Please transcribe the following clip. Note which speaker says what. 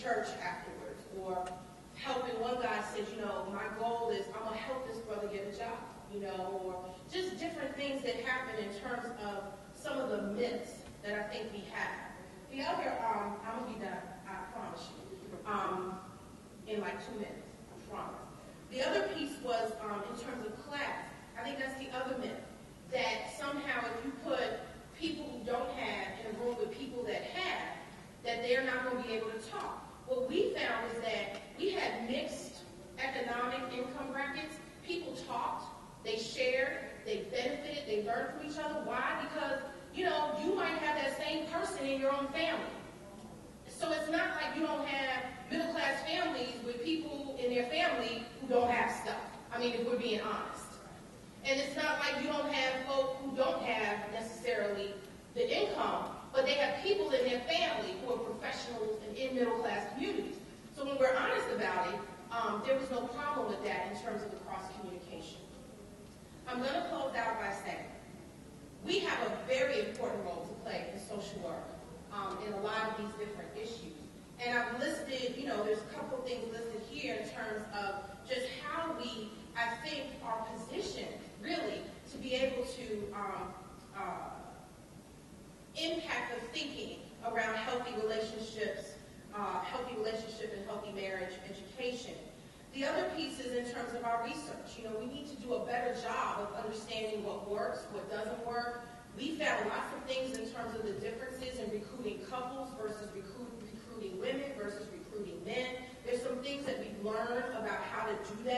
Speaker 1: church afterwards, or helping. One guy said, you know, my goal is I'm going to help this brother get a job, you know, or just different things that happen in terms of some of the myths that I think we have. The other, I'm going to be done, I promise you, in like 2 minutes, I promise. The other piece was in terms of class. I think that's the other myth, that somehow if you put people who don't have in a room with people that have, that they're not going to be able to talk. What we found is that we had mixed economic income brackets. People talked, they shared, they benefited, they learned from each other. Why? Because, you know, you might have that same person in your own family. So it's not like you don't have middle-class families with people in their family who don't have stuff. I mean, if we're being honest. And it's not like you don't have folk who don't have necessarily the income, but they have people in their family who are professionals and in middle-class communities. So when we're honest about it, there was no problem with that in terms of the cross-communication. I'm going to close out by saying we have a very important role to play in social work in a lot of these different issues. And I've listed, you know, there's a couple of things listed here in terms of just how we, I think, are positioned really to be able to impact the thinking around healthy relationships and healthy marriage education. The other piece is in terms of our research. You know, we need to do a better job of understanding what works, what doesn't work. We found lots of things in terms of the differences in recruiting couples versus recruiting women versus recruiting men. There's some things that we've learned about how to do that.